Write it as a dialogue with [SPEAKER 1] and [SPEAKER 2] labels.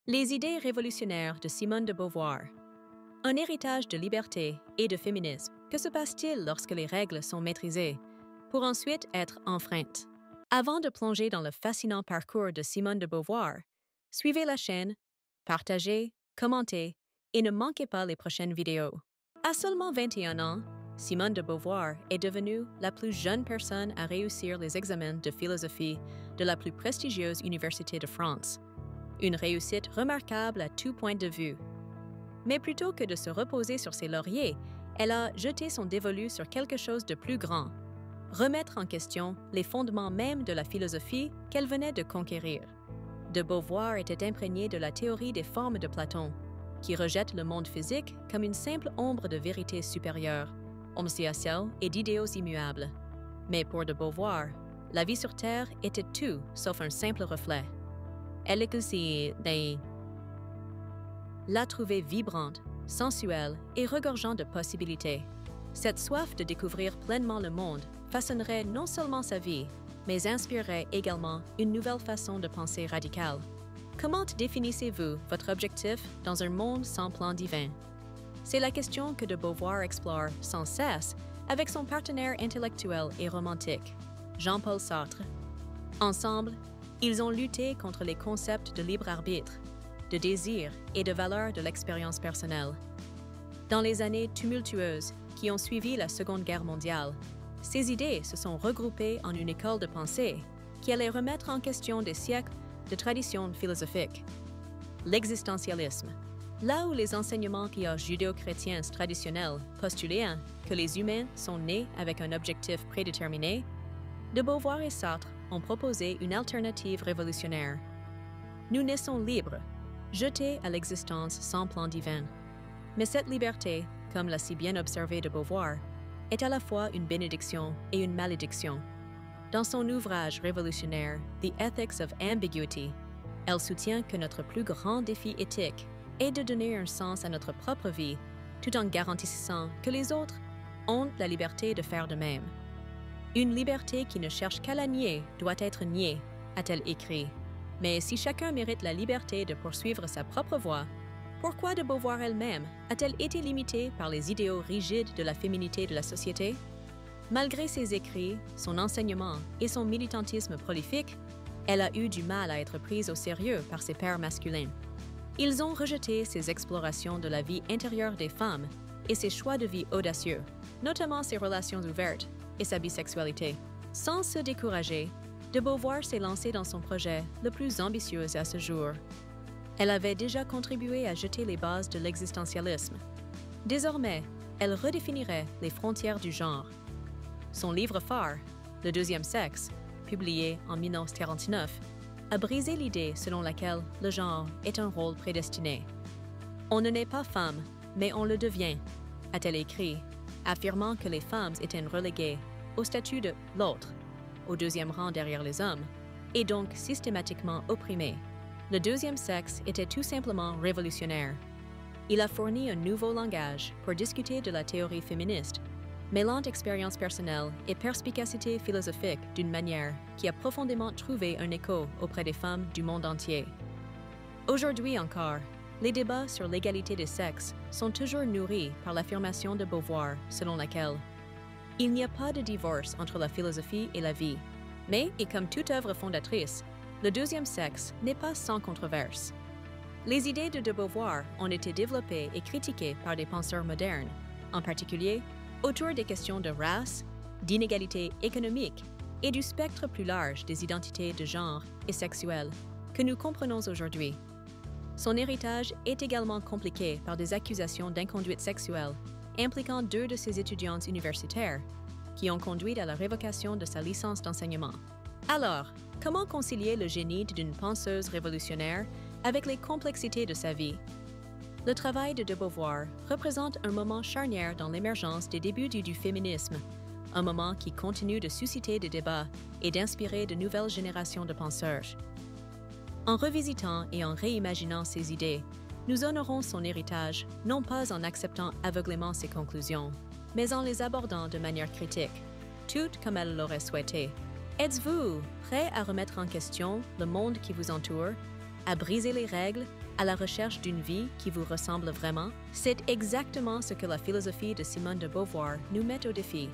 [SPEAKER 1] Les idées révolutionnaires de Simone de Beauvoir. Un héritage de liberté et de féminisme. Que se passe-t-il lorsque les règles sont maîtrisées, pour ensuite être enfreintes? Avant de plonger dans le fascinant parcours de Simone de Beauvoir, suivez la chaîne, partagez, commentez et ne manquez pas les prochaines vidéos. À seulement 21 ans, Simone de Beauvoir est devenue la plus jeune personne à réussir les examens de philosophie de la plus prestigieuse université de France. Une réussite remarquable à tout point de vue. Mais plutôt que de se reposer sur ses lauriers, elle a jeté son dévolu sur quelque chose de plus grand, remettre en question les fondements mêmes de la philosophie qu'elle venait de conquérir. De Beauvoir était imprégnée de la théorie des formes de Platon, qui rejette le monde physique comme une simple ombre de vérité supérieure, omnisciente et d'idéaux immuables. Mais pour de Beauvoir, la vie sur Terre était tout sauf un simple reflet. Elle l'a trouvée vibrante, sensuelle et regorgeante de possibilités. Cette soif de découvrir pleinement le monde façonnerait non seulement sa vie, mais inspirerait également une nouvelle façon de penser radicale. Comment définissez-vous votre objectif dans un monde sans plan divin? C'est la question que de Beauvoir explore sans cesse avec son partenaire intellectuel et romantique, Jean-Paul Sartre. Ensemble, ils ont lutté contre les concepts de libre arbitre, de désir et de valeur de l'expérience personnelle. Dans les années tumultueuses qui ont suivi la Seconde Guerre mondiale, ces idées se sont regroupées en une école de pensée qui allait remettre en question des siècles de traditions philosophiques. L'existentialisme. Là où les enseignements judéo-chrétiens traditionnels postulaient que les humains sont nés avec un objectif prédéterminé, de Beauvoir et Sartre ont proposé une alternative révolutionnaire. Nous naissons libres, jetés à l'existence sans plan divin. Mais cette liberté, comme l'a si bien observé de Beauvoir, est à la fois une bénédiction et une malédiction. Dans son ouvrage révolutionnaire, The Ethics of Ambiguity, elle soutient que notre plus grand défi éthique est de donner un sens à notre propre vie, tout en garantissant que les autres ont la liberté de faire de même. Une liberté qui ne cherche qu'à la nier doit être niée, a-t-elle écrit. Mais si chacun mérite la liberté de poursuivre sa propre voie, pourquoi de Beauvoir elle-même a-t-elle été limitée par les idéaux rigides de la féminité de la société? Malgré ses écrits, son enseignement et son militantisme prolifique, elle a eu du mal à être prise au sérieux par ses pairs masculins. Ils ont rejeté ses explorations de la vie intérieure des femmes et ses choix de vie audacieux, notamment ses relations ouvertes et sa bisexualité. Sans se décourager, de Beauvoir s'est lancée dans son projet le plus ambitieux à ce jour. Elle avait déjà contribué à jeter les bases de l'existentialisme. Désormais, elle redéfinirait les frontières du genre. Son livre phare, Le deuxième sexe, publié en 1949, a brisé l'idée selon laquelle le genre est un rôle prédestiné. On ne naît pas femme, mais on le devient, a-t-elle écrit, affirmant que les femmes étaient reléguées au statut de l'autre, au deuxième rang derrière les hommes, et donc systématiquement opprimées. Le deuxième sexe était tout simplement révolutionnaire. Il a fourni un nouveau langage pour discuter de la théorie féministe, mêlant expérience personnelle et perspicacité philosophique d'une manière qui a profondément trouvé un écho auprès des femmes du monde entier. Aujourd'hui encore, les débats sur l'égalité des sexes sont toujours nourris par l'affirmation de Beauvoir selon laquelle il n'y a pas de divorce entre la philosophie et la vie. Mais, et comme toute œuvre fondatrice, le deuxième sexe n'est pas sans controverse. Les idées de Beauvoir ont été développées et critiquées par des penseurs modernes, en particulier autour des questions de race, d'inégalité économique et du spectre plus large des identités de genre et sexuelles que nous comprenons aujourd'hui. Son héritage est également compliqué par des accusations d'inconduite sexuelle impliquant 2 de ses étudiantes universitaires, qui ont conduit à la révocation de sa licence d'enseignement. Alors, comment concilier le génie d'une penseuse révolutionnaire avec les complexités de sa vie? Le travail de Beauvoir représente un moment charnière dans l'émergence des débuts du féminisme, un moment qui continue de susciter des débats et d'inspirer de nouvelles générations de penseurs. En revisitant et en réimaginant ses idées, nous honorons son héritage non pas en acceptant aveuglément ses conclusions, mais en les abordant de manière critique, toutes comme elle l'aurait souhaité. Êtes-vous prêt à remettre en question le monde qui vous entoure, à briser les règles à la recherche d'une vie qui vous ressemble vraiment, c'est exactement ce que la philosophie de Simone de Beauvoir nous met au défi.